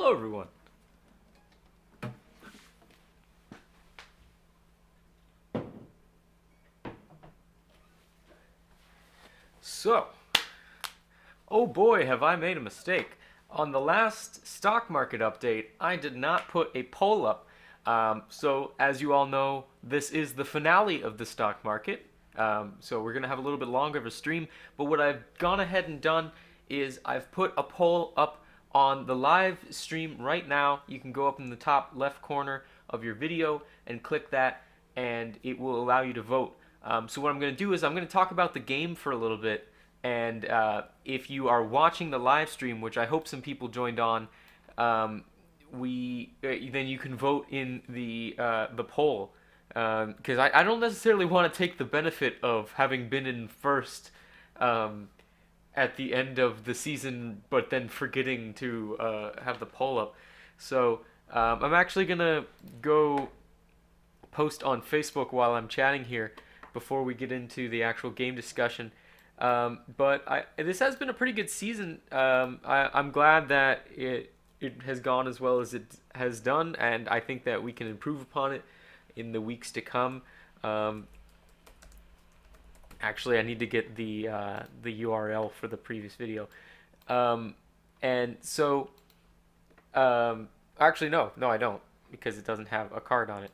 Hello, everyone. So, oh boy, have I made a mistake. On the last stock market update, I did not put a poll up. So, as you all know, this is the finale of the stock market. So, we're going to have a little bit longer of a stream. But what I've gone ahead and done is I've put a poll up on the live stream right now. You can go up in the top left corner of your video and click that, and it will allow you to vote. So what I'm going to do is I'm going to talk about the game for a little bit, and if you are watching the live stream, which I hope some people joined on, we then you can vote in the poll, because I don't necessarily want to take the benefit of having been in first at the end of the season, but then forgetting to have the poll up. So I'm actually gonna go post on Facebook while I'm chatting here before we get into the actual game discussion. But this has been a pretty good season. I'm glad that it has gone as well as it has done, and I think that we can improve upon it in the weeks to come. Um, Actually, I need to get the URL for the previous video. Um, and so, actually, no, I don't, because it doesn't have a card on it.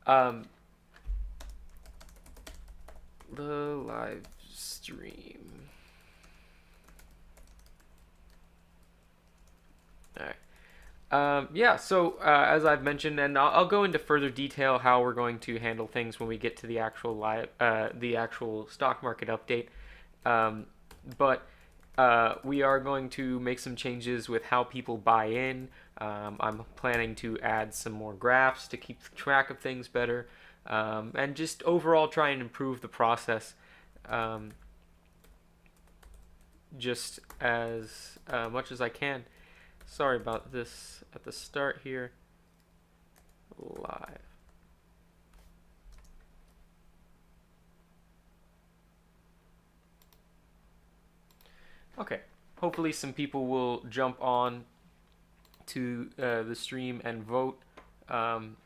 Um, the live stream. All right. Yeah, so as I've mentioned, and I'll go into further detail how we're going to handle things when we get to the actual stock market update. Um, but we are going to make some changes with how people buy in. I'm planning to add some more graphs to keep track of things better, and just overall try and improve the process, um, just as much as I can. Sorry about this at the start here. Live. Okay. Hopefully, some people will jump on to the stream and vote. Um,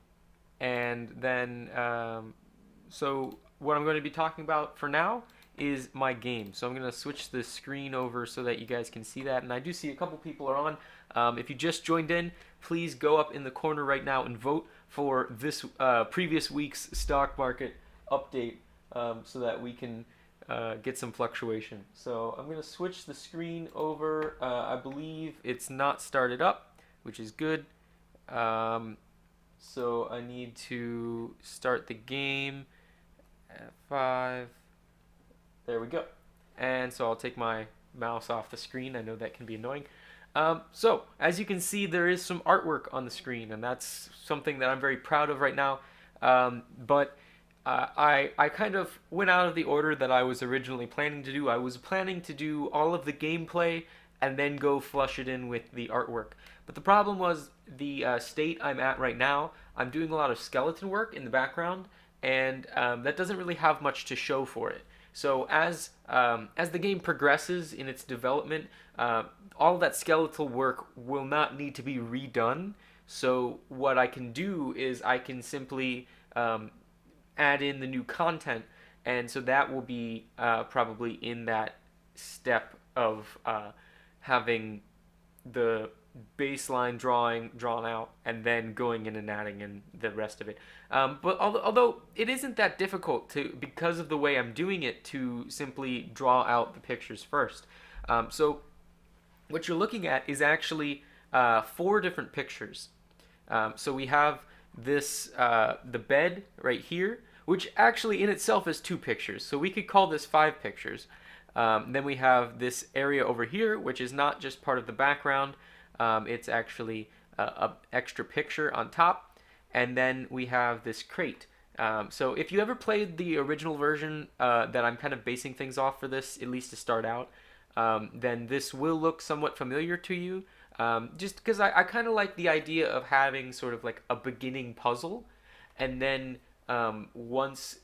and then, so what I'm going to be talking about for now is my game. So I'm going to switch the screen over so that you guys can see that. And I do see a couple people are on. If you just joined in, please go up in the corner right now and vote for this previous week's stock market update, so that we can get some fluctuation. So I'm going to switch the screen over. I believe it's not started up, which is good. So I need to start the game. F5. There we go. And so I'll take my mouse off the screen. I know that can be annoying. So, as you can see, there is some artwork on the screen, and that's something that I'm very proud of right now. But I kind of went out of the order that I was originally planning to do. I was planning to do all of the gameplay and then go flush it in with the artwork. But the problem was the state I'm at right now. I'm doing a lot of skeleton work in the background, and that doesn't really have much to show for it. So as the game progresses in its development, all that skeletal work will not need to be redone. So what I can do is I can simply add in the new content, and so that will be probably in that step of having the baseline drawing drawn out and then going in and adding in the rest of it. But although it isn't that difficult to, because of the way I'm doing it, to simply draw out the pictures first. So what you're looking at is actually four different pictures. So we have the bed right here, which actually in itself is two pictures. So we could call this five pictures. Then we have this area over here, which is not just part of the background. It's actually a extra picture on top. And then we have this crate. So if you ever played the original version that I'm kind of basing things off for this, at least to start out, then this will look somewhat familiar to you. Just because I kind of like the idea of having sort of like a beginning puzzle, and then Once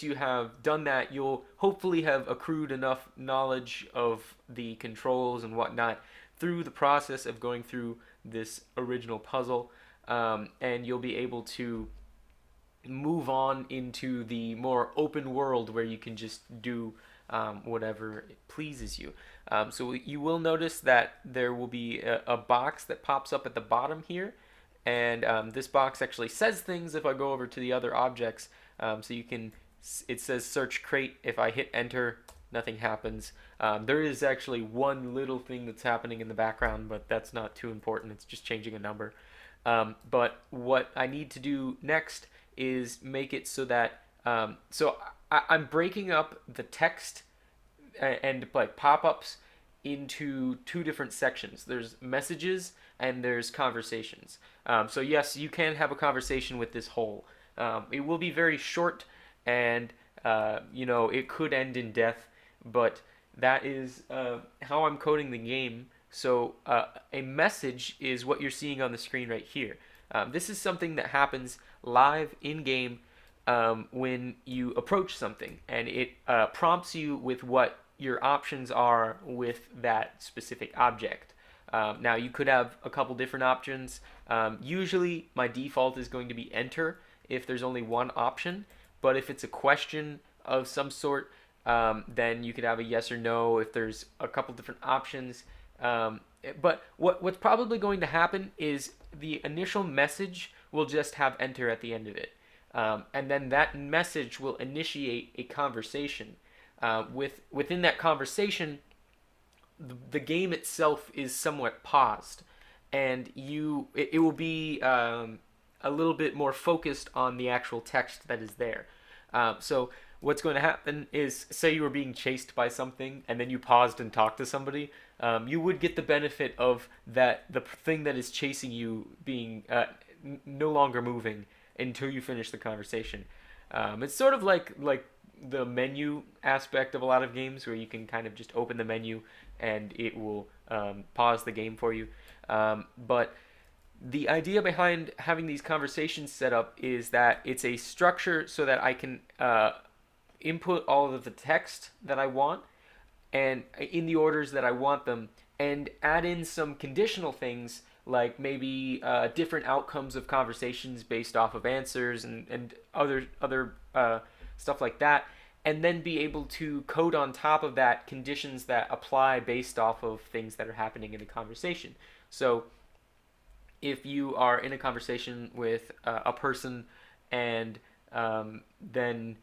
you have done that, you'll hopefully have accrued enough knowledge of the controls and whatnot through the process of going through this original puzzle, and you'll be able to move on into the more open world where you can just do whatever pleases you. So you will notice that there will be a box that pops up at the bottom here, and this box actually says things if I go over to the other objects. So you can, it says search crate. If I hit enter, nothing happens. There is actually one little thing that's happening in the background, but that's not too important. It's just changing a number. But what I need to do next is make it so that I'm breaking up the text and like pop-ups into two different sections. There's messages and there's conversations. So yes, you can have a conversation with this whole. It will be very short, and it could end in death, but that is how I'm coding the game. So a message is what you're seeing on the screen right here. This is something that happens live in game when you approach something, and it prompts you with what your options are with that specific object. Now, you could have a couple different options. Usually, my default is going to be enter if there's only one option, but if it's a question of some sort, then you could have a yes or no if there's a couple different options. But what's probably going to happen is the initial message will just have enter at the end of it. And then that message will initiate a conversation. Within that conversation, the game itself is somewhat paused, and it will be a little bit more focused on the actual text that is there. So what's going to happen is, say you were being chased by something and then you paused and talked to somebody, you would get the benefit of the thing that is chasing you being no longer moving until you finish the conversation. It's sort of like the menu aspect of a lot of games, where you can kind of just open the menu and it will pause the game for you. But the idea behind having these conversations set up is that it's a structure so that I can input all of the text that I want and in the orders that I want them, and add in some conditional things like maybe different outcomes of conversations based off of answers and other stuff like that, and then be able to code on top of that conditions that apply based off of things that are happening in the conversation. So if you are in a conversation with a person, and then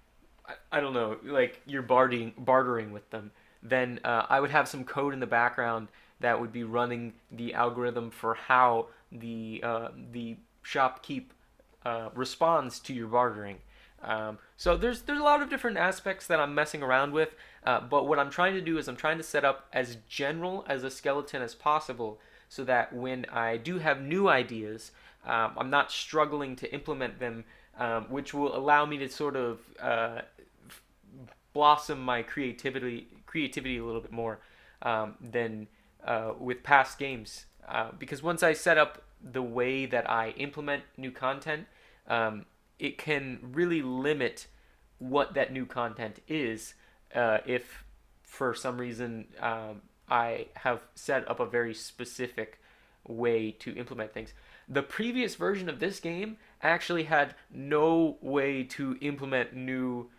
I don't know, like you're bartering with them, then I would have some code in the background that would be running the algorithm for how the shopkeep responds to your bartering. So there's a lot of different aspects that I'm messing around with, but what I'm trying to do is I'm trying to set up as general as a skeleton as possible, so that when I do have new ideas, I'm not struggling to implement them, which will allow me to sort of blossom my creativity a little bit more than with past games. Because once I set up the way that I implement new content, it can really limit what that new content is, if for some reason I have set up a very specific way to implement things. The previous version of this game actually had no way to implement new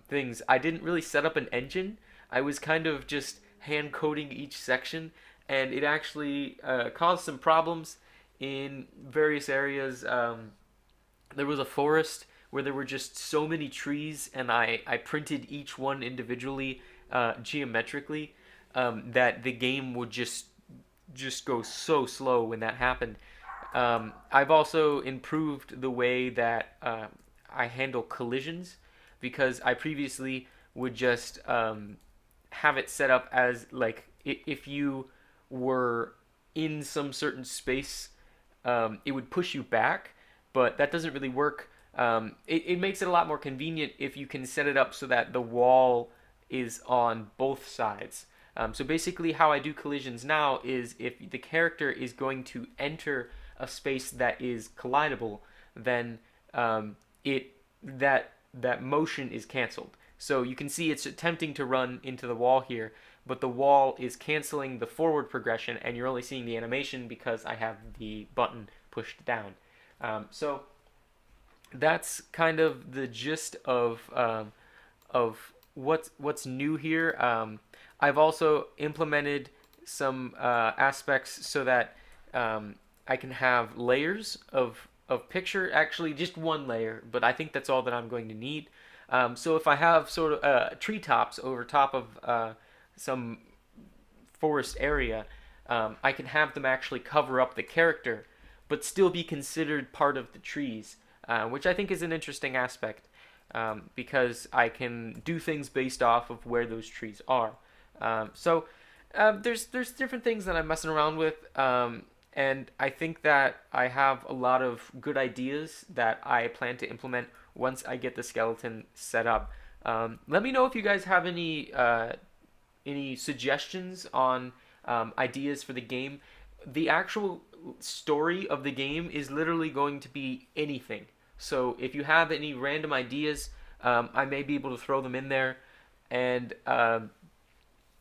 things. I didn't really set up an engine. I was kind of just hand coding each section, and it actually caused some problems in various areas. There was a forest where there were just so many trees, and I printed each one individually geometrically, that the game would just go so slow when that happened. I've also improved the way that I handle collisions, because I previously would just have it set up as like if you were in some certain space, it would push you back, but that doesn't really work. It makes it a lot more convenient if you can set it up so that the wall is on both sides. So basically how I do collisions now is, if the character is going to enter a space that is collidable, then it that motion is canceled. So you can see it's attempting to run into the wall here, but the wall is canceling the forward progression, and you're only seeing the animation because I have the button pushed down. So that's kind of the gist of what's new here. I've also implemented some aspects so that I can have layers of picture. Actually, just one layer, but I think that's all that I'm going to need. So if I have sort of treetops over top of some forest area, I can have them actually cover up the character, but still be considered part of the trees, which I think is an interesting aspect because I can do things based off of where those trees are. There's different things that I'm messing around with, and I think that I have a lot of good ideas that I plan to implement once I get the skeleton set up. Let me know if you guys have any suggestions on ideas for the game. The actual story of the game is literally going to be anything. So if you have any random ideas, I may be able to throw them in there. And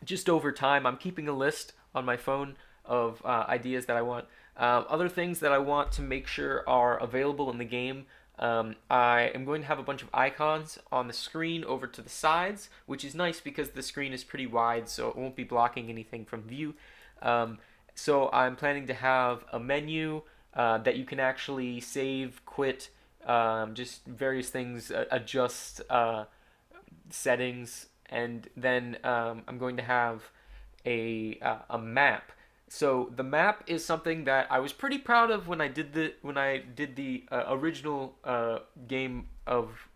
just over time, I'm keeping a list on my phone of ideas that I want. Other things that I want to make sure are available in the game. I am going to have a bunch of icons on the screen over to the sides, which is nice because the screen is pretty wide, so it won't be blocking anything from view. So I'm planning to have a menu that you can actually save, quit, just various things, adjust settings, and then I'm going to have a map. So the map is something that I was pretty proud of when I did the original game of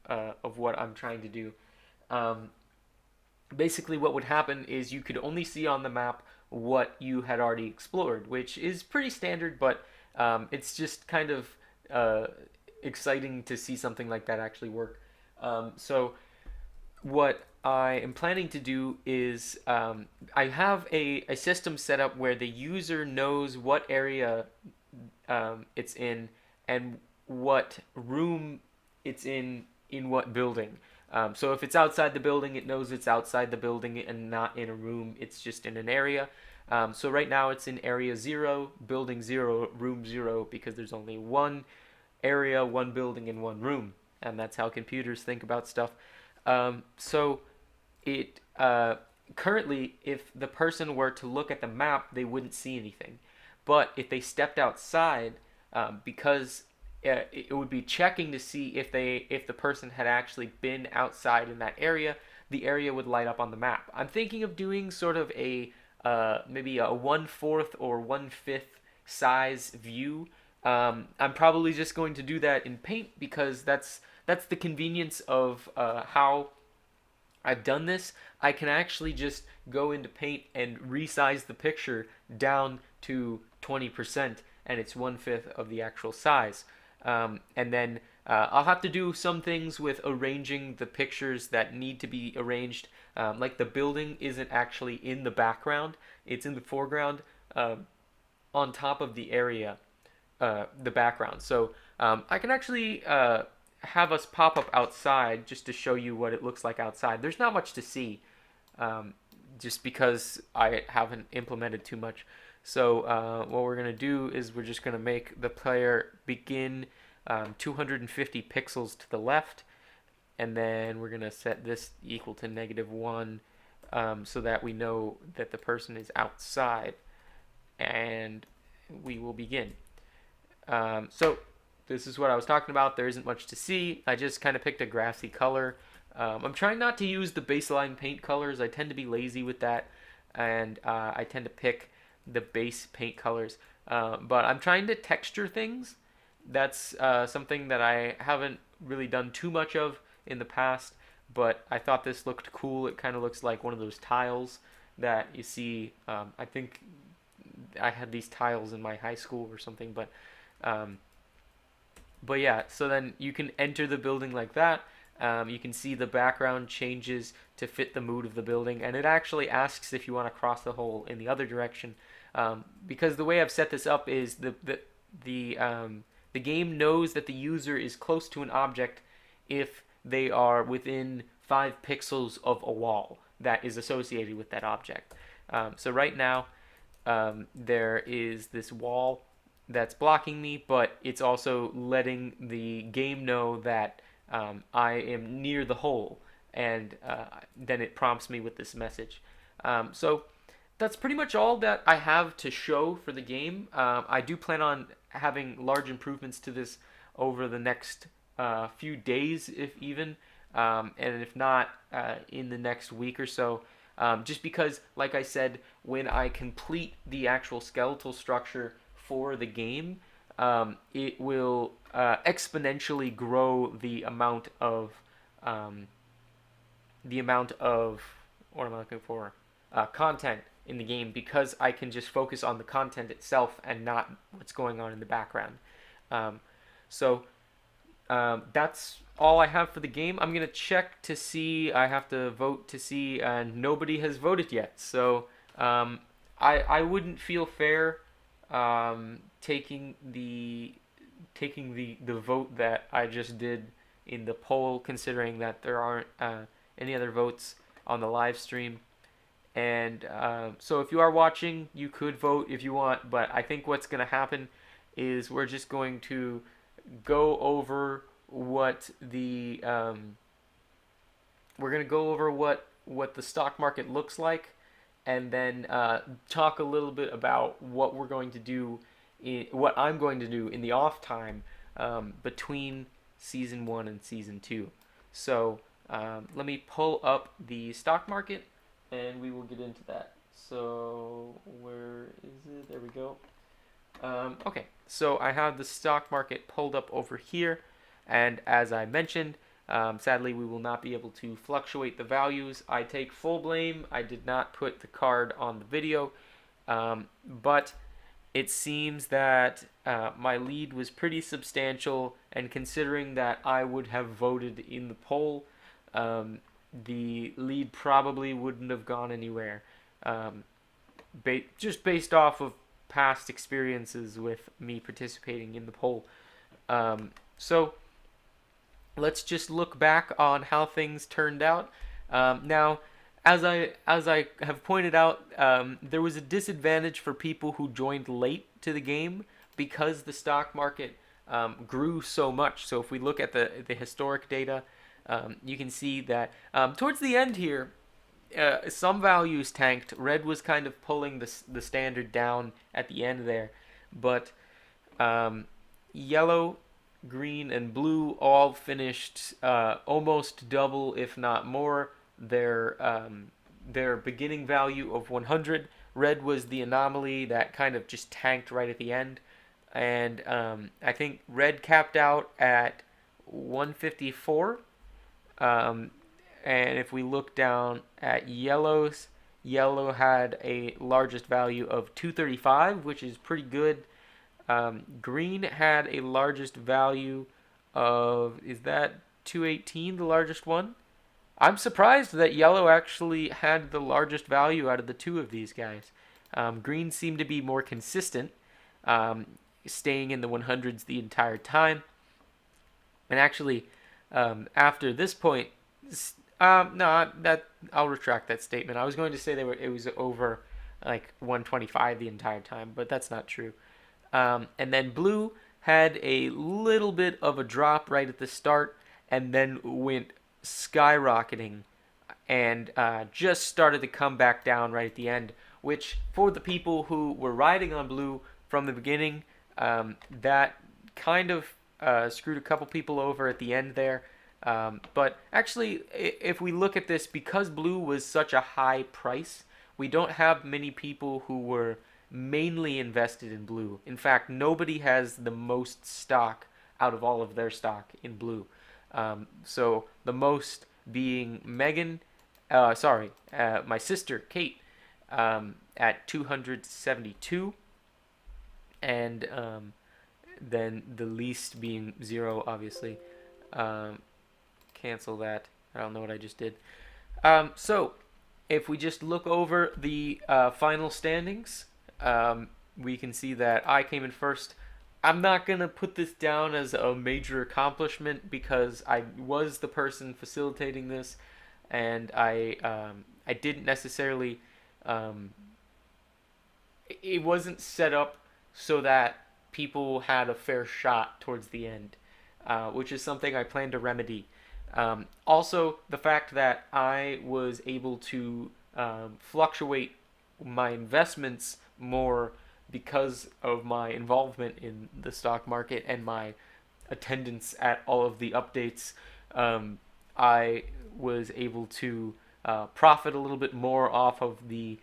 what I'm trying to do. Um, Basically, what would happen is you could only see on the map what you had already explored, which is pretty standard, but it's just kind of uh, exciting to see something like that actually work. So what I am planning to do is I have a system set up where the user knows what area it's in and what room it's in what building. So if it's outside the building, it knows it's outside the building and not in a room. It's just in an area. So right now it's in area 0, building 0, room 0 because there's only one area, one building, and one room, and that's how computers think about stuff. So it currently, if the person were to look at the map, they wouldn't see anything. But if they stepped outside, because it would be checking to see if the person had actually been outside in that area, the area would light up on the map. I'm thinking of doing sort of a maybe a 1/4 or 1/5 size view. I'm probably just going to do that in Paint because that's the convenience of how I've done this. I can actually just go into Paint and resize the picture down to 20%, and it's 1/5 of the actual size. And then I'll have to do some things with arranging the pictures that need to be arranged. Like the building isn't actually in the background, it's in the foreground on top of the area, the background. So I can actually have us pop up outside just to show you what it looks like outside. There's not much to see, um, just because I haven't implemented too much. So what we're gonna do is we're just gonna make the player begin 250 pixels to the left, and then we're gonna set this equal to -1, so that we know that the person is outside, and we will begin. So this is what I was talking about. There isn't much to see. I just kind of picked a grassy color. I'm trying not to use the baseline paint colors. I tend to be lazy with that, and I tend to pick the base paint colors. But I'm trying to texture things. That's something that I haven't really done too much of in the past, but I thought this looked cool. It kind of looks like one of those tiles that you see. I think I had these tiles in my high school or something, um, but yeah, so then you can enter the building like that. You can see the background changes to fit the mood of the building, and it actually asks if you want to cross the hole in the other direction. Because the way I've set this up is the game knows that the user is close to an object if they are within 5 pixels of a wall that is associated with that object. So right now, there is this wall that's blocking me, but it's also letting the game know that I am near the hole, and then it prompts me with this message. So that's pretty much all that I have to show for the game. I do plan on having large improvements to this over the next few days, if even, and if not, in the next week or so. Just because, like I said, when I complete the actual skeletal structure for the game, it will exponentially grow the amount of what am I looking for, content in the game, because I can just focus on the content itself and not what's going on in the background. Um, so that's all I have for the game. I'm gonna check to see. I have to vote to see, and nobody has voted yet. So I wouldn't feel fair taking the vote that I just did in the poll, considering that there aren't any other votes on the live stream. And so if you are watching, you could vote if you want, but I think what's going to happen is we're just going to go over what the we're going to go over what the stock market looks like, and then talk a little bit about what we're going to do what I'm going to do in the off time between season 1 and season 2. So let me pull up the stock market and we will get into that. So where is it? There we go. Okay, so I have the stock market pulled up over here, and as I mentioned, sadly we will not be able to fluctuate the values. I take full blame. I did not put the card on the video, but it seems that my lead was pretty substantial, and considering that I would have voted in the poll, the lead probably wouldn't have gone anywhere, just based off of past experiences with me participating in the poll. So let's just look back on how things turned out. Now, as I have pointed out, there was a disadvantage for people who joined late to the game because the stock market grew so much. So if we look at the historic data, you can see that towards the end here, some values tanked. Red was kind of pulling the standard down at the end there, but yellow, green, and blue all finished almost double, if not more, their beginning value of 100. Red was the anomaly that kind of just tanked right at the end, and I think red capped out at 154. And if we look down at yellows, yellow had a largest value of 235, which is pretty good. Green had a largest value of, is that 218, the largest one? I'm surprised that yellow actually had the largest value out of the two of these guys. Green seemed to be more consistent, staying in the 100s the entire time. And actually, after this point, no, that I'll retract that statement. I was going to say it was over like 125 the entire time, but that's not true. And then blue had a little bit of a drop right at the start, and then went skyrocketing, and just started to come back down right at the end. Which, for the people who were riding on blue from the beginning, that kind of screwed a couple people over at the end there. But actually, if we look at this, because blue was such a high price, we don't have many people who were mainly invested in blue. In fact, nobody has the most stock out of all of their stock in blue. So the most being Megan, my sister Kate, at 272, and then the least being 0, obviously. Cancel that. I don't know what I just did. So if we just look over the final standings, we can see that I came in first I'm not gonna put this down as a major accomplishment because I was the person facilitating this, and I didn't necessarily um, it wasn't set up so that people had a fair shot towards the end, which is something I plan to remedy. Also, the fact that I was able to fluctuate my investments more because of my involvement in the stock market and my attendance at all of the updates, I was able to profit a little bit more off of the.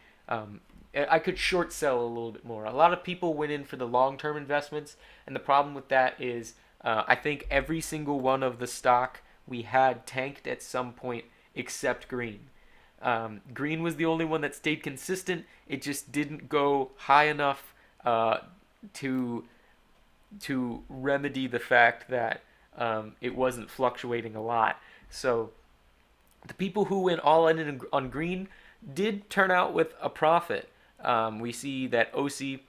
I could short sell a little bit more. A lot of people went in for the long term investments, and the problem with that is I think every single one of the stock we had tanked at some point except green. Green was the only one that stayed consistent. It just didn't go high enough to remedy the fact that it wasn't fluctuating a lot. So the people who went all in on green did turn out with a profit. We see that OC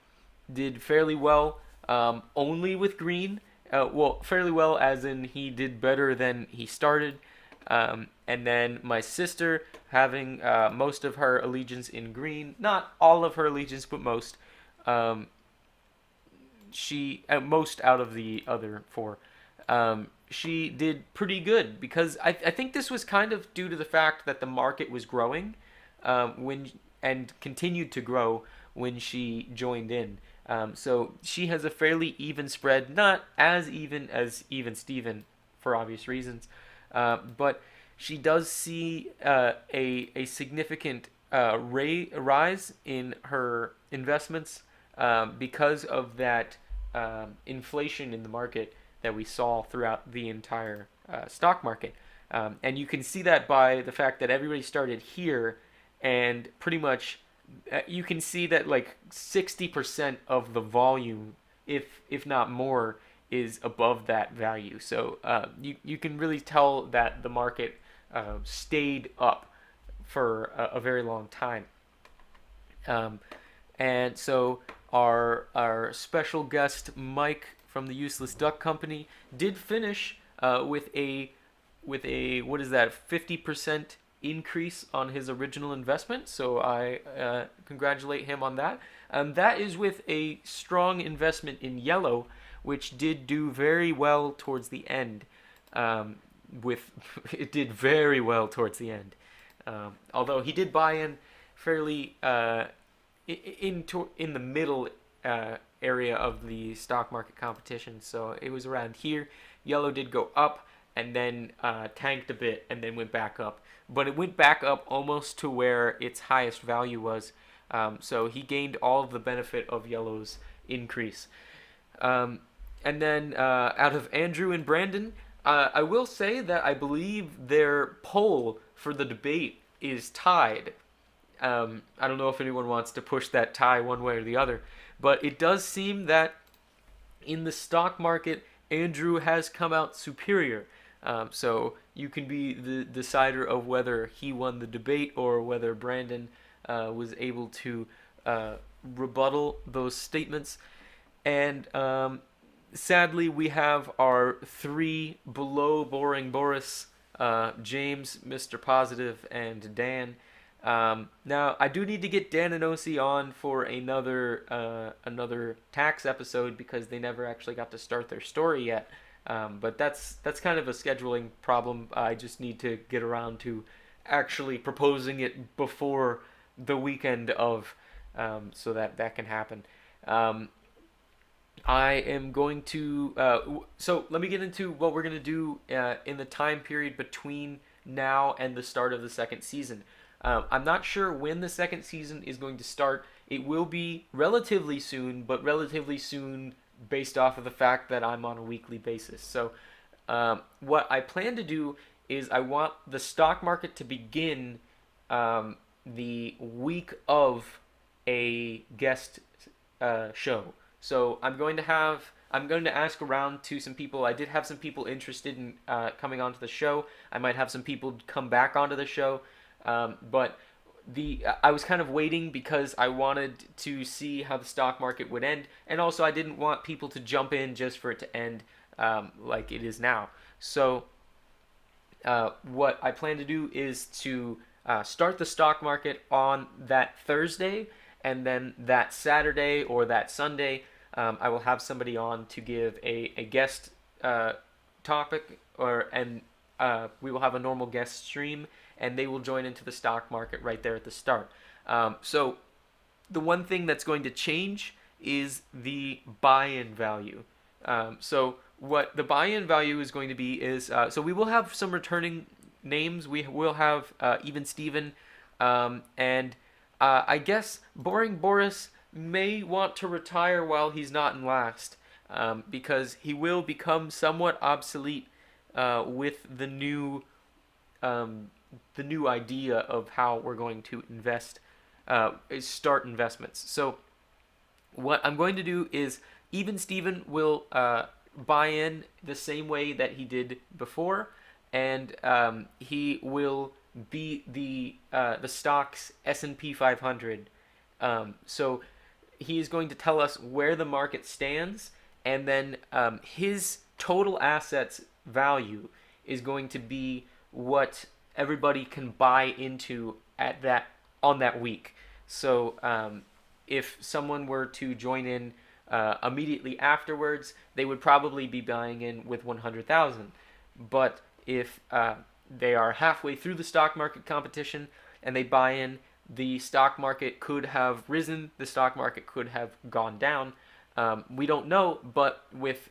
did fairly well only with green. Well, fairly well as in he did better than he started. And then my sister having most of her allegiance in green, not all of her allegiance, but most. Um, she most out of the other four. She did pretty good because I think this was kind of due to the fact that the market was growing when and continued to grow when she joined in. So she has a fairly even spread, not as even Steven for obvious reasons, but she does see a significant rise in her investments because of that inflation in the market that we saw throughout the entire stock market. And you can see that by the fact that everybody started here, and pretty much you can see that like 60% of the volume, if not more, is above that value. So you can really tell that the market stayed up for a very long time. Um, and so our special guest Mike from the Useless Duck Company did finish with a what is that 50% increase on his original investment. So I congratulate him on that. That is with a strong investment in yellow, which did do very well towards the end. With it did very well towards the end. Although he did buy in fairly in the middle area of the stock market competition, so it was around here. Yellow did go up and then tanked a bit and then went back up, but it went back up almost to where its highest value was. So he gained all of the benefit of yellow's increase. And then out of Andrew and Brandon, I will say that I believe their poll for the debate is tied. I don't know if anyone wants to push that tie one way or the other, but it does seem that in the stock market, Andrew has come out superior. So you can be the decider of whether he won the debate or whether Brandon was able to rebuttal those statements. And sadly, we have our three below boring Boris, James, Mr. Positive, and Dan. Now, I do need to get Dan and OC on for another tax episode because they never actually got to start their story yet. But that's kind of a scheduling problem. I just need to get around to actually proposing it before the weekend of, so that that can happen. I am going to. So let me get into what we're going to do in the time period between now and the start of the second season. I'm not sure when the second season is going to start. It will be relatively soon, but relatively soon based off of the fact that I'm on a weekly basis. So, what I plan to do is I want the stock market to begin the week of a guest show. So I'm going to ask around to some people. I did have some people interested in coming onto the show. I might have some people come back onto the show. But the I was kind of waiting because I wanted to see how the stock market would end, and also I didn't want people to jump in just for it to end like it is now. So what I plan to do is to start the stock market on that Thursday, and then that Saturday or that Sunday, I will have somebody on to give a guest topic, and we will have a normal guest stream, and they will join into the stock market right there at the start. So the one thing that's going to change is the buy-in value. So what the buy-in value is going to be is so we will have some returning names. We will have Even Steven, and I guess Boring Boris may want to retire while he's not in last, because he will become somewhat obsolete with um, the new idea of how we're going to start investments. So what I'm going to do is Even Steven will buy in the same way that he did before, and he will be the stock's S&P 500. So he is going to tell us where the market stands, and then his total assets value is going to be what everybody can buy into at that on that week. So if someone were to join in immediately afterwards, they would probably be buying in with 100,000. But if they are halfway through the stock market competition and they buy in, the stock market could have risen, the stock market could have gone down. We don't know, but with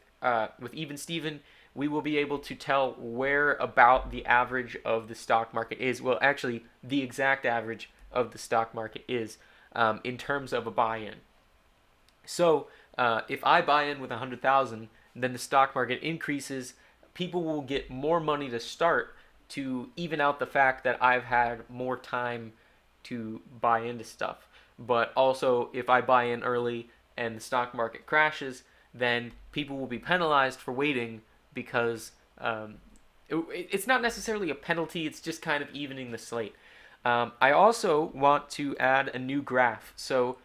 Even Steven, we will be able to tell where about the average of the stock market is. Well, actually, the exact average of the stock market is in terms of a buy-in. So if I buy in with 100,000, then the stock market increases. People will get more money to start to even out the fact that I've had more time to buy into stuff. But also, if I buy in early and the stock market crashes, then people will be penalized for waiting because it's not necessarily a penalty, it's just kind of evening the slate. I also want to add a new graph. So,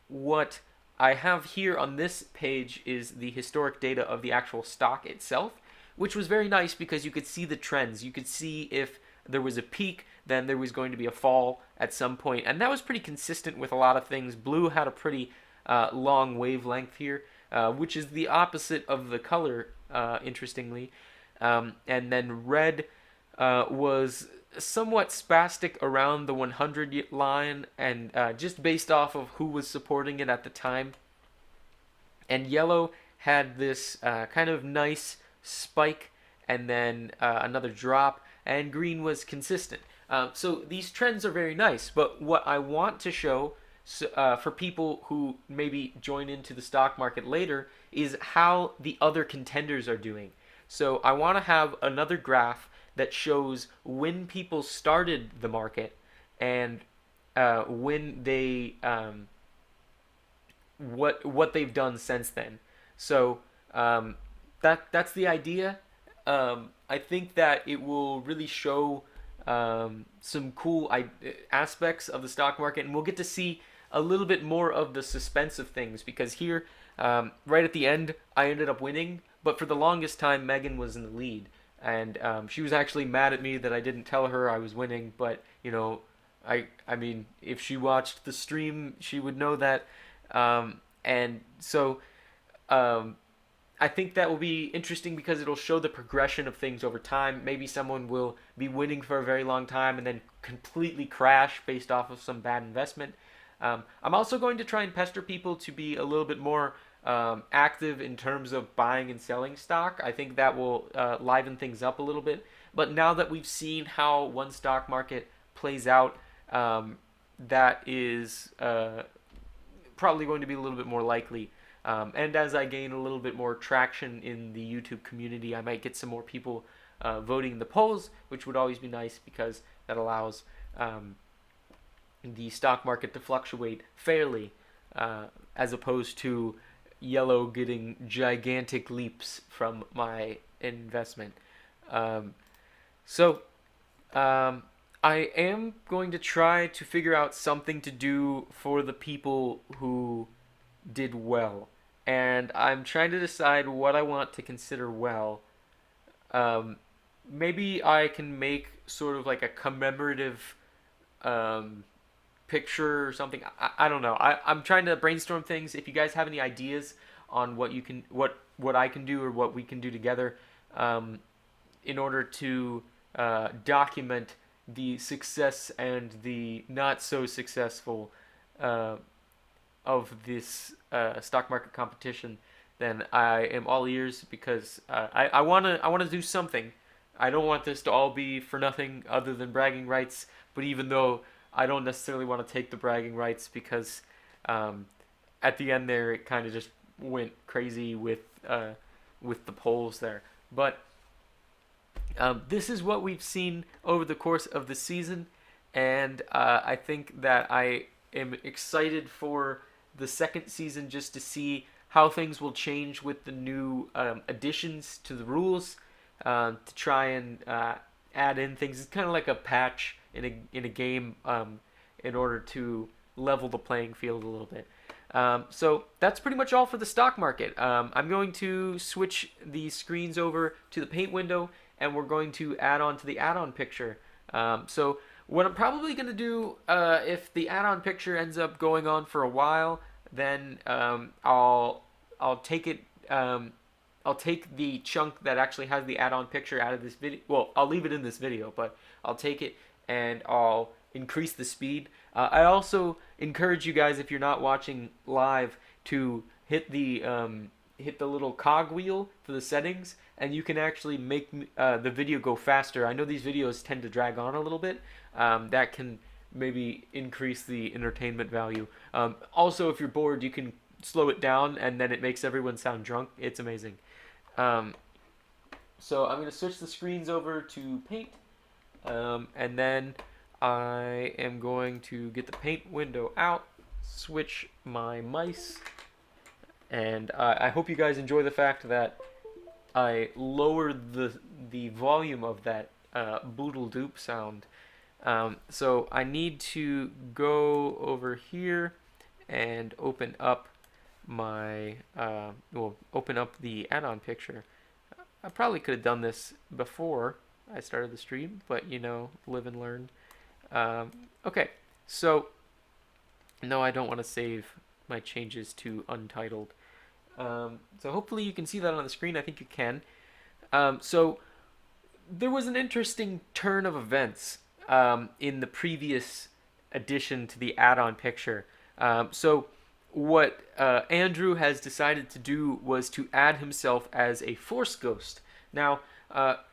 what I have here on this page is the historic data of the actual stock itself, which was very nice because you could see the trends. You could see if there was a peak, then there was going to be a fall at some point, and that was pretty consistent with a lot of things. Blue had a pretty long wavelength here, which is the opposite of the color, interestingly. And then red was somewhat spastic around the 100 line, and just based off of who was supporting it at the time. And yellow had this kind of nice spike and then another drop, and green was consistent. So these trends are very nice, but what I want to show for people who maybe join into the stock market later is how the other contenders are doing. So I want to have another graph that shows when people started the market and when they what they've done since then. So that's the idea. I think that it will really show some cool aspects of the stock market, and we'll get to see a little bit more of the suspense of things because here, right at the end, I ended up winning, but for the longest time, Megan was in the lead, and she was actually mad at me that I didn't tell her I was winning. But I mean, if she watched the stream, she would know that, and so. I think that will be interesting because it'll show the progression of things over time. Maybe someone will be winning for a very long time and then completely crash based off of some bad investment. I'm also going to try and pester people to be a little bit more active in terms of buying and selling stock. I think that will liven things up a little bit. But now that we've seen how one stock market plays out, that is probably going to be a little bit more likely. And as I gain a little bit more traction in the YouTube community, I might get some more people voting in the polls, which would always be nice because that allows the stock market to fluctuate fairly, as opposed to yellow getting gigantic leaps from my investment. So um, I am going to try to figure out something to do for the people who did well. And I'm trying to decide what I want to consider well. Um, Maybe I can make sort of like a commemorative um, picture or something. I don't know. I'm trying to brainstorm things. If you guys have any ideas on what you can, what I can do or what we can do together, um, in order to document the success and the not so successful uh, of this stock market competition, then I am all ears because I wanna do something. I don't want this to all be for nothing other than bragging rights. But even though I don't necessarily want to take the bragging rights because um, at the end there it kind of just went crazy with the polls there. But this is what we've seen over the course of the season, and I think that I am excited for the second season just to see how things will change with the new additions to the rules to try and add in things. It's kind of like a patch in a game in order to level the playing field a little bit. So that's pretty much all for the stock market. I'm going to switch the screens over to the paint window, and we're going to add on to the add-on picture. So what I'm probably going to do, if the add-on picture ends up going on for a while, then I'll take it. I'll take the chunk that actually has the add-on picture out of this video. Well, I'll leave it in this video, but I'll take it and I'll increase the speed. I also encourage you guys, if you're not watching live, to hit the little cog wheel for the settings, and you can actually make the video go faster. I know these videos tend to drag on a little bit. That can maybe increase the entertainment value. Also, if you're bored, you can slow it down, and then it makes everyone sound drunk. It's amazing. Um, so I'm going to switch the screens over to paint, and then I am going to get the paint window out, switch my mice, and I hope you guys enjoy the fact that I lowered the volume of that boodle doop sound. So I need to go over here and open up my open up the add-on picture. I probably could have done this before I started the stream, but you know, live and learn. Okay, so no, I don't want to save my changes to untitled. So hopefully you can see that on the screen. I think you can. So there was an interesting turn of events in the previous addition to the add-on picture. So what Andrew has decided to do was to add himself as a Force Ghost. Now,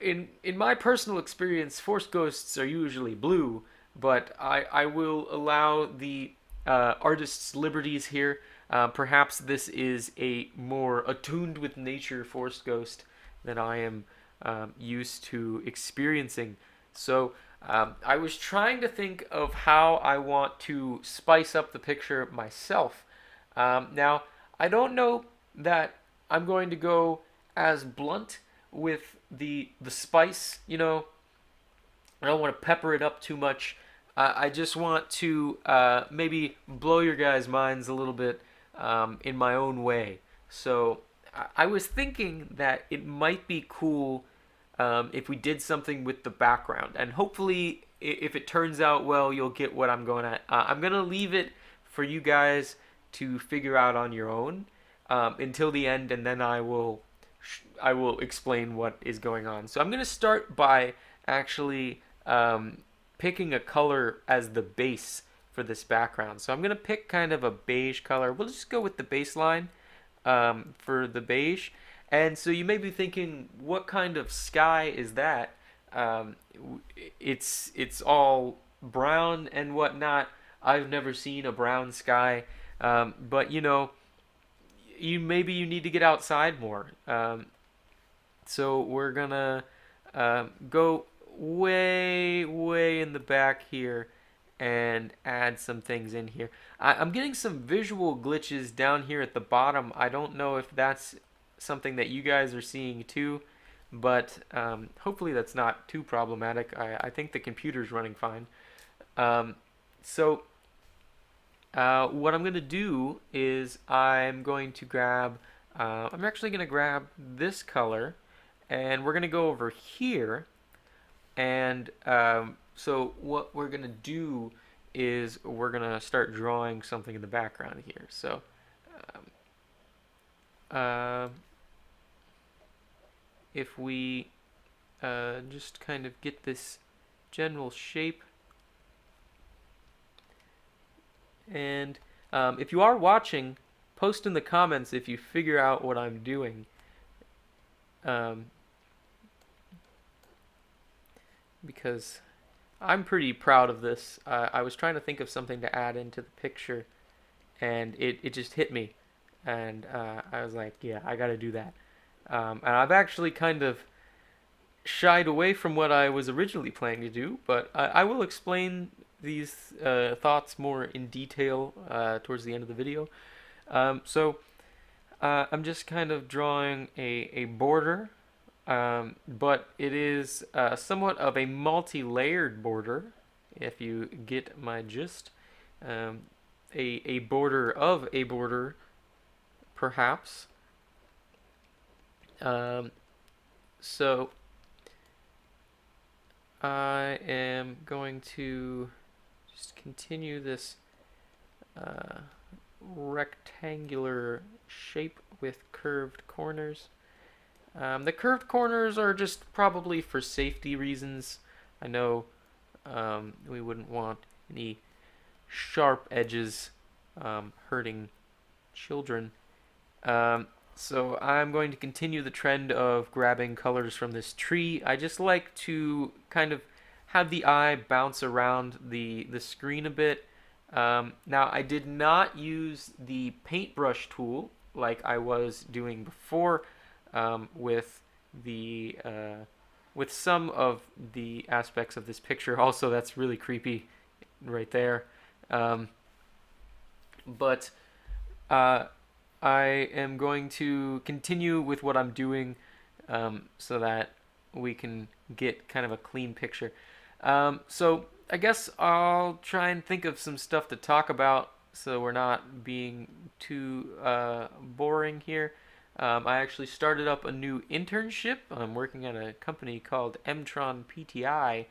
in my personal experience, Force Ghosts are usually blue, but I will allow the artist's liberties here. Perhaps this is a more attuned with nature Force Ghost than I am used to experiencing. So I was trying to think of how I want to spice up the picture myself. Now, I don't know that I'm going to go as blunt with the spice. You know, I don't want to pepper it up too much. I just want to maybe blow your guys' minds a little bit in my own way. So I was thinking that it might be cool if we did something with the background, and hopefully, if it turns out well, you'll get what I'm going at. I'm gonna leave it for you guys to figure out on your own until the end, and then I will explain what is going on. So I'm gonna start by actually picking a color as the base for this background. So I'm gonna pick kind of a beige color. We'll just go with the baseline for the beige. And so you may be thinking, what kind of sky is that? Um, it's all brown and whatnot. I've never seen a brown sky, but you know, you need to get outside more. So we're gonna go way in the back here and add some things in here. I'm getting some visual glitches down here at the bottom. I don't know if that's something that you guys are seeing too. but hopefully that's not too problematic. I think the computer's running fine. Um, so what I'm going to do is I'm actually going to grab this color, and we're going to go over here. And so what we're going to do is we're going to start drawing something in the background here. So uh, if we just kind of get this general shape. And if you are watching, post in the comments if you figure out what I'm doing. Um, because I'm pretty proud of this. I was trying to think of something to add into the picture, and it just hit me. And I was like, yeah, I gotta do that. And I've actually kind of shied away from what I was originally planning to do, but I will explain these thoughts more in detail towards the end of the video. I'm just kind of drawing a border, but it is somewhat of a multi-layered border, if you get my gist. Um, a border of a border, perhaps. Um, so I am going to just continue this uh, rectangular shape with curved corners. The curved corners are just probably for safety reasons. I know we wouldn't want any sharp edges hurting children. So I'm going to continue the trend of grabbing colors from this tree. I just like to kind of have the eye bounce around the screen a bit. Now I did not use the paintbrush tool like I was doing before with the with some of the aspects of this picture. Also, that's really creepy right there. Um, but uh, I am going to continue with what I'm doing so that we can get kind of a clean picture. So I guess I'll try and think of some stuff to talk about so we're not being too boring here. I actually started up a new internship. I'm working at a company called Mtron PTI.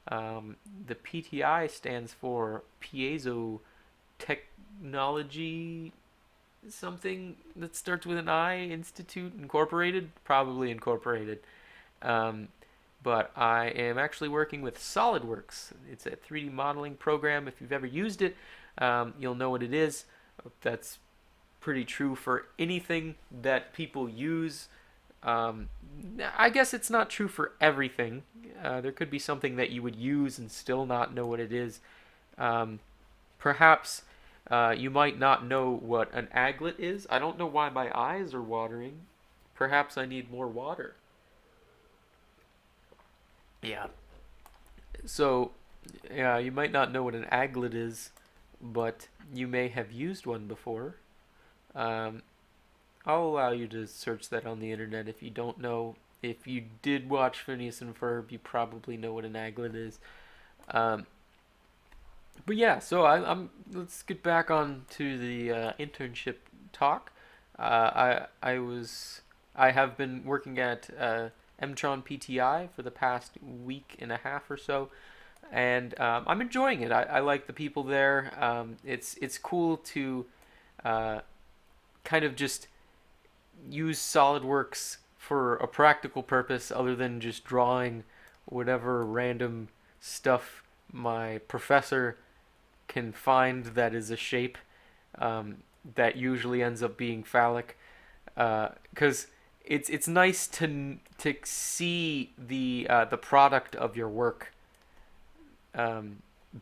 The PTI stands for Piezo Technology something that starts with an I, Institute Incorporated, probably Incorporated. Um, but I am actually working with SolidWorks. It's a 3D modeling program. If you've ever used it, you'll know what it is. That's pretty true for anything that people use. Um, I guess it's not true for everything. There could be something that you would use and still not know what it is. Um, Perhaps you might not know what an aglet is. I don't know why my eyes are watering. Perhaps I need more water. Yeah. So, yeah, you might not know what an aglet is, but you may have used one before. Um, I'll allow you to search that on the internet if you don't know. If you did watch Phineas and Ferb, you probably know what an aglet is. Um, but yeah, so let's get back on to the internship talk. I have been working at Mtron PTI for the past week and a half or so, and I'm enjoying it. I like the people there. It's cool to uh, kind of just use SolidWorks for a practical purpose other than just drawing whatever random stuff my professor can find that is a shape um, that usually ends up being phallic. Because it's nice to see the product of your work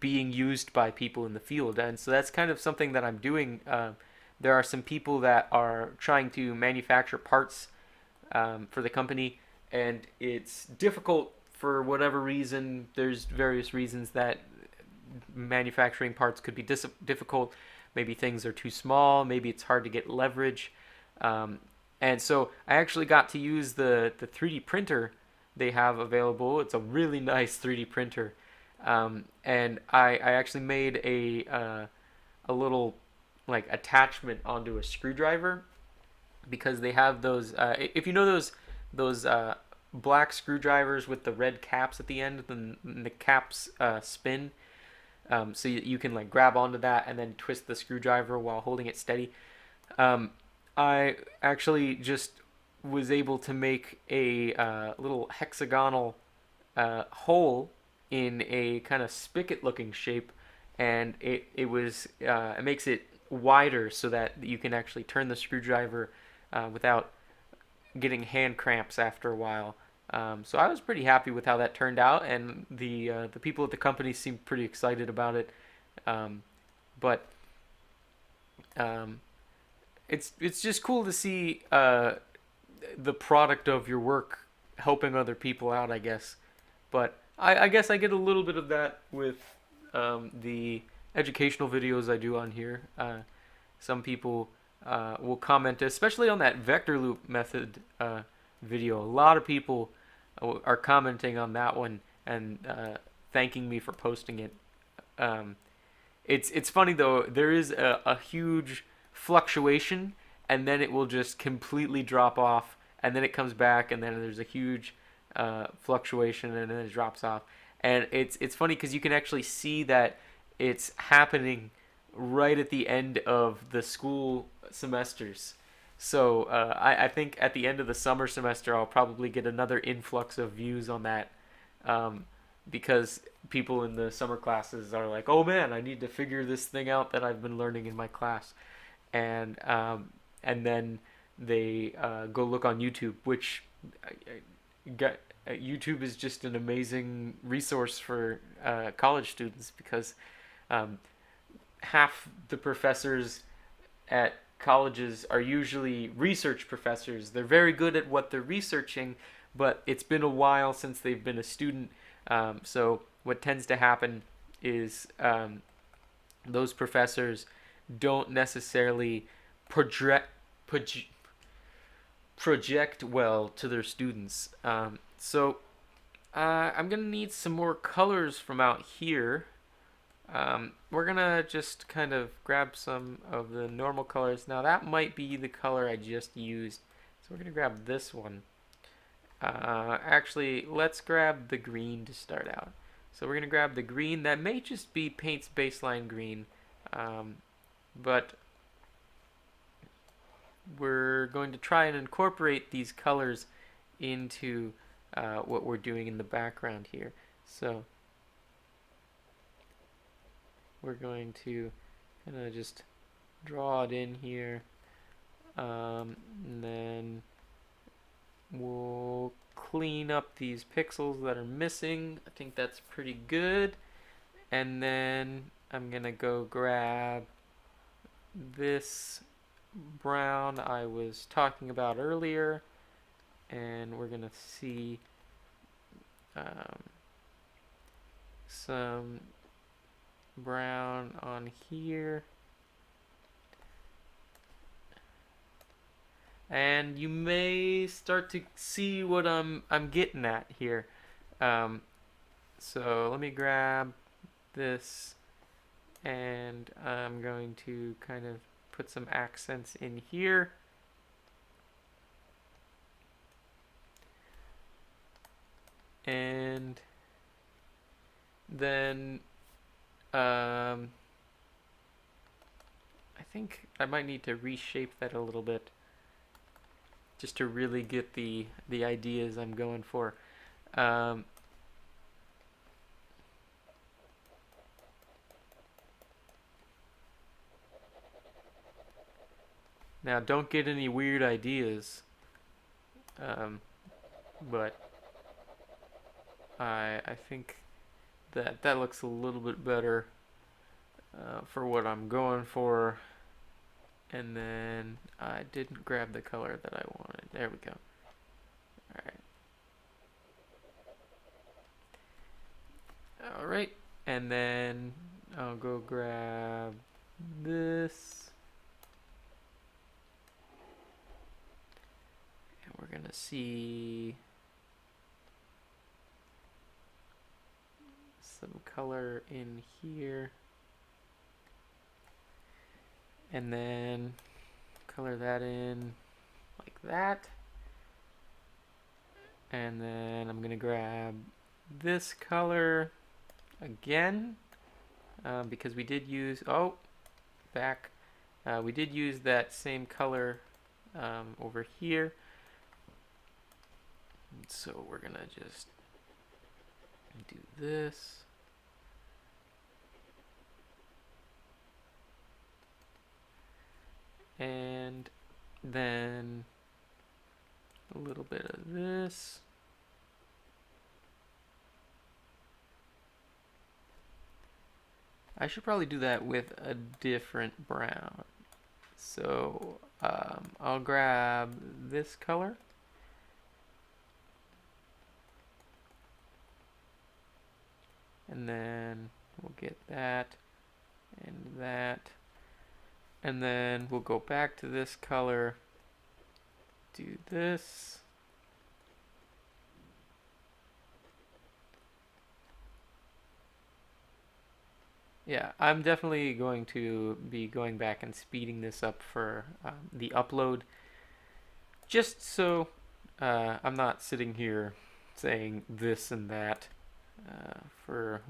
being used by people in the field, and so that's kind of something that I'm doing. There are some people that are trying to manufacture parts for the company, and it's difficult for whatever reason. There's various reasons that manufacturing parts could be difficult. Maybe things are too small. Maybe it's hard to get leverage. Um, And so I actually got to use the 3D printer they have available. It's a really nice 3D printer. And I actually made a little like attachment onto a screwdriver because they have those. If you know those black screwdrivers with the red caps at the end, then the caps spin. So you can like grab onto that and then twist the screwdriver while holding it steady. Um, I actually just was able to make a little hexagonal hole in a kind of spigot looking shape, and it makes it wider so that you can actually turn the screwdriver without getting hand cramps after a while. So I was pretty happy with how that turned out, and the people at the company seemed pretty excited about it. Um, but um, it's just cool to see the product of your work helping other people out, I guess. But I guess I get a little bit of that with the educational videos I do on here. Some people will comment, especially on that vector loop method video. A lot of people are commenting on that one and thanking me for posting it. Um, it's funny though. There is a huge fluctuation, and then it will just completely drop off, and then it comes back, and then there's a huge fluctuation, and then it drops off. And it's funny because you can actually see that it's happening right at the end of the school semesters. So I think at the end of the summer semester, I'll probably get another influx of views on that. Um, because people in the summer classes are like, "Oh man, I need to figure this thing out that I've been learning in my class," and and then they go look on YouTube, which got, YouTube is just an amazing resource for college students because um, half the professors at colleges are usually research professors. They're very good at what they're researching, but it's been a while since they've been a student. So what tends to happen is those professors don't necessarily project proje- project well to their students. I'm gonna need some more colors from out here. We're gonna just kind of grab some of the normal colors. Now that might be the color I just used. So we're gonna grab this one. Actually, let's grab the green to start out. So we're gonna grab the green. That may just be Paint's baseline green, but we're going to try and incorporate these colors into what we're doing in the background here. So we're going to kind of just draw it in here, and then we'll clean up these pixels that are missing. I think that's pretty good. And then I'm gonna go grab this brown I was talking about earlier, and we're gonna see um, some brown on here, and you may start to see what I'm getting at here. Um, so let me grab this, and I'm going to kind of put some accents in here. And then I think I might need to reshape that a little bit just to really get the ideas I'm going for. Um, Now, don't get any weird ideas, um, but I think that looks a little bit better for what I'm going for. And then I didn't grab the color that I wanted. There we go. Alright. Alright. And then I'll go grab this. see some color in here, and then color that in like that, and then I'm gonna grab this color again, because we did use, we did use that same color over here, so we're gonna just do this. And then a little bit of this. I should probably do that with a different brown. So I'll grab this color. And then we'll get that and that. And then we'll go back to this color, do this. Yeah, I'm definitely going to be going back and speeding this up for the upload, just so I'm not sitting here saying this and that for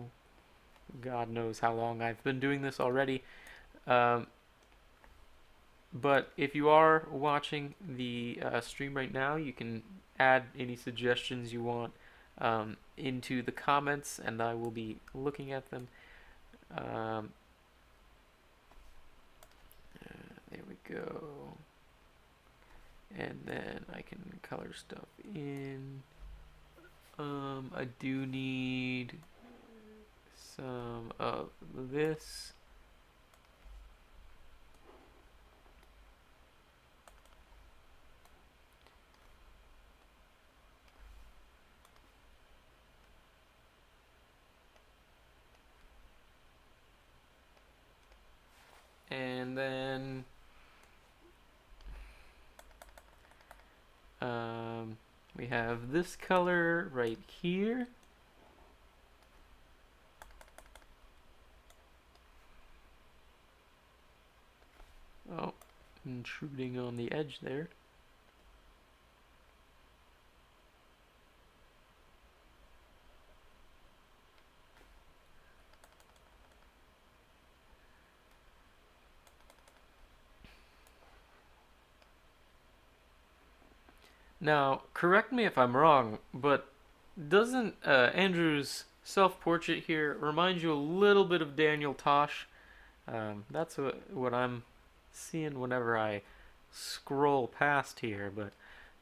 God knows how long. I've been doing this already. But if you are watching the stream right now, you can add any suggestions you want into the comments, and I will be looking at them. There we go. And then I can color stuff in. I do need some of this. And then we have this color right here. Oh, intruding on the edge there. Now, correct me if I'm wrong, but doesn't Andrew's self-portrait here remind you a little bit of Daniel Tosh? That's what I'm seeing whenever I scroll past here, but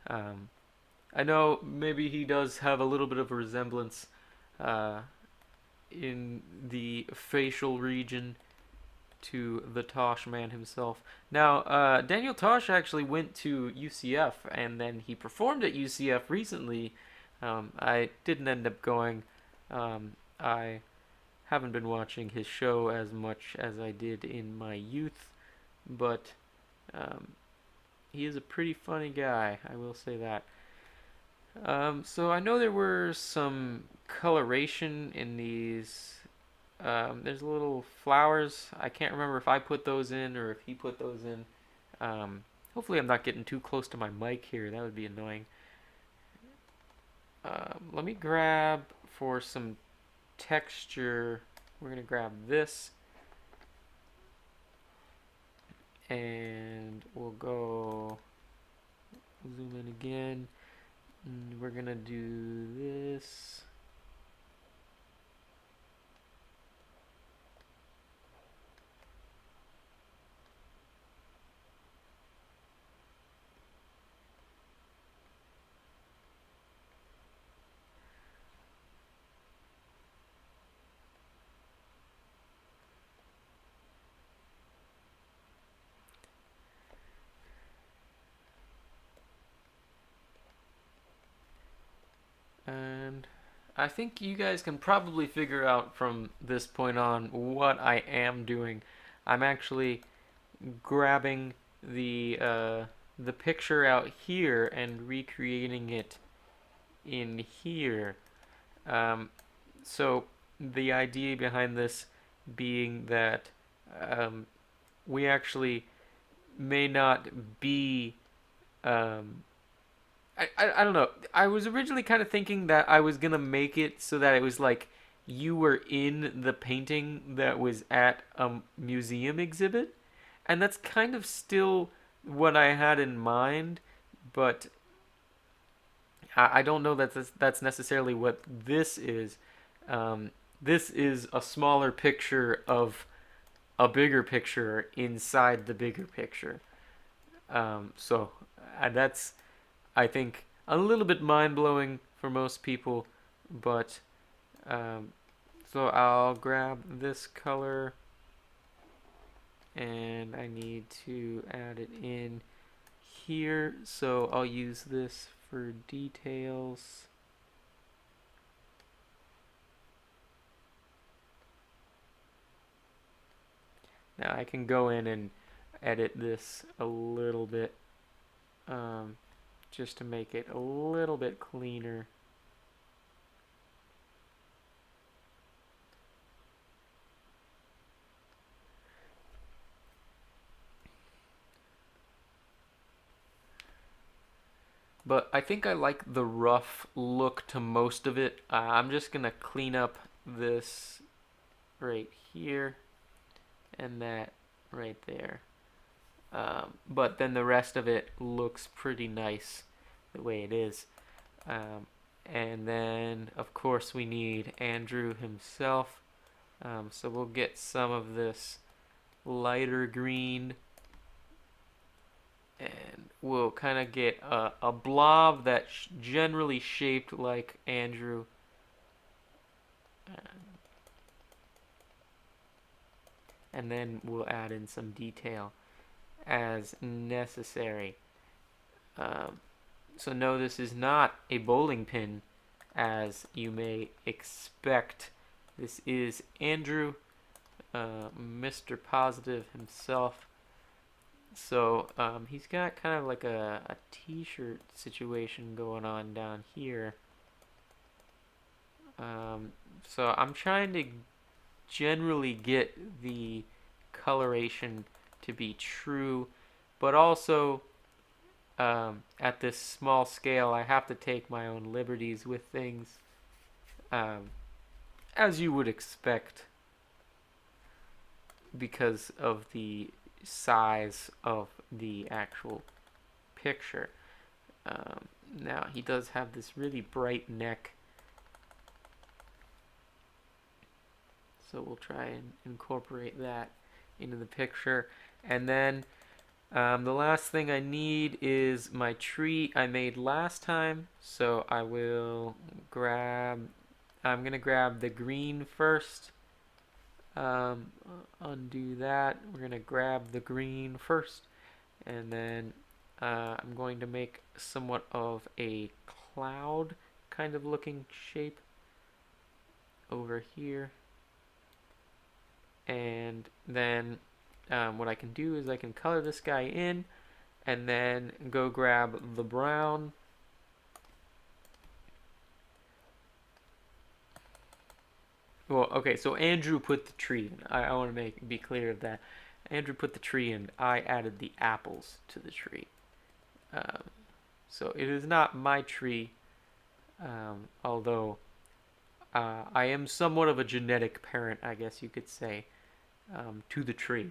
I know maybe he does have a little bit of a resemblance in the facial region to the Tosh man himself. Now, Daniel Tosh actually went to UCF, and then he performed at UCF recently. I didn't end up going. I haven't been watching his show as much as I did in my youth, but he is a pretty funny guy, I will say that. So I know there were some coloration in these. There's little flowers. I can't remember if I put those in or if he put those in. Hopefully I'm not getting too close to my mic here. That would be annoying. Let me grab for some texture. We're going to grab this. And we'll go zoom in again. And we're going to do this. And I think you guys can probably figure out from this point on what I am doing. I'm actually grabbing the the picture out here and recreating it in here. Um, so the idea behind this being that um, we actually may not be um, I don't know. I was originally kind of thinking that I was gonna make it so that it was like you were in the painting that was at a museum exhibit, and that's kind of still what I had in mind, but I don't know that that's necessarily what this is. Um, this is a smaller picture of a bigger picture inside the bigger picture. So that's, I think, a little bit mind blowing for most people, but um, so I'll grab this color and I need to add it in here. So I'll use this for details. Now I can go in and edit this a little bit um, just to make it a little bit cleaner. But I think I like the rough look to most of it. I'm just going to clean up this right here and that right there. But then the rest of it looks pretty nice the way it is. Um, and then, of course, we need Andrew himself. So we'll get some of this lighter green and we'll kind of get a blob that's generally shaped like Andrew. And then we'll add in some detail as necessary. Um, so no, this is not a bowling pin, as you may expect. This is Andrew, Mr. Positive himself. So he's got kind of like a t-shirt situation going on down here. So I'm trying to generally get the coloration to be true, but also at this small scale, I have to take my own liberties with things, um, as you would expect, because of the size of the actual picture. Now, he does have this really bright neck, so we'll try and incorporate that into the picture. And then the last thing I need is my tree I made last time, so I'm gonna grab the green first. Undo that. We're gonna grab the green first, and then I'm going to make somewhat of a cloud kind of looking shape over here. And then what I can do is I can color this guy in and then go grab the brown. Well, okay, so Andrew put the tree in. I want to be clear of that. Andrew put the tree in. I added the apples to the tree. Um, so it is not my tree, although I am somewhat of a genetic parent, I guess you could say, to the tree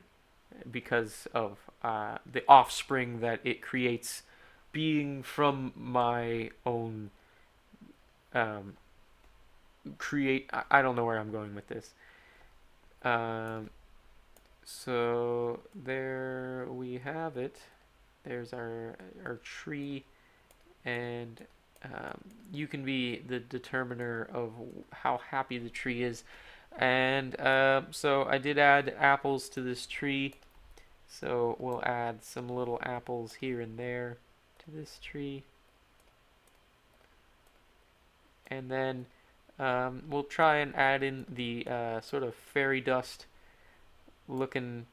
because of the offspring that it creates being from my own um, I don't know where I'm going with this. Um, so there we have it. There's our tree, and you can be the determiner of how happy the tree is. And so I did add apples to this tree. So we'll add some little apples here and there to this tree. And then we'll try and add in the sort of fairy dust looking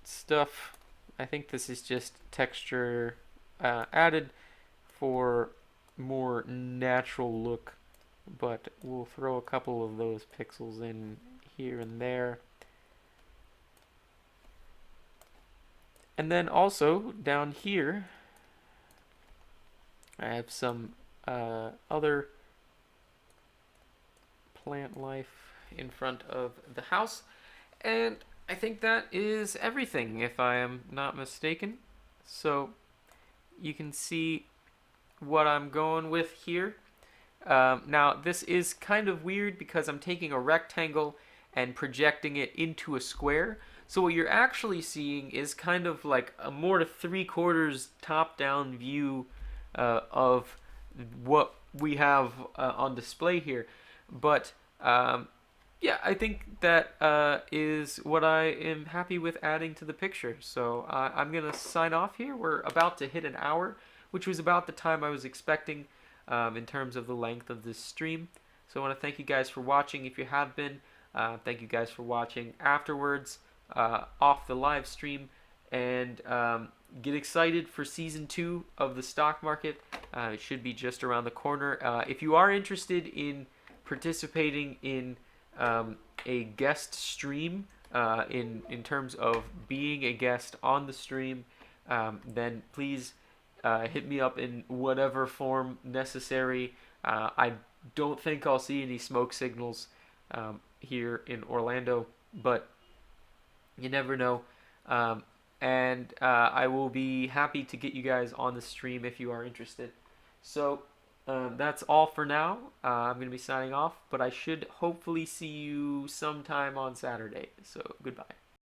stuff. I think this is just texture added for more natural look, but we'll throw a couple of those pixels in here and there. And then also down here, I have some other plant life in front of the house. And I think that is everything, if I am not mistaken. So you can see what I'm going with here. Now, this is kind of weird because I'm taking a rectangle and projecting it into a square. So what you're actually seeing is kind of like a more to 3/4 top-down view of what we have on display here. But yeah, I think that is what I am happy with adding to the picture. So I'm going to sign off here. We're about to hit an hour, which was about the time I was expecting in terms of the length of this stream. So I want to thank you guys for watching if you have been. Thank you guys for watching afterwards off the live stream. And get excited for season 2 of the stock market. It should be just around the corner. If you are interested in participating in a guest stream in terms of being a guest on the stream, then please hit me up in whatever form necessary. I don't think I'll see any smoke signals here in Orlando, but you never know. And I will be happy to get you guys on the stream if you are interested. So that's all for now. I'm going to be signing off, but I should hopefully see you sometime on Saturday. So goodbye.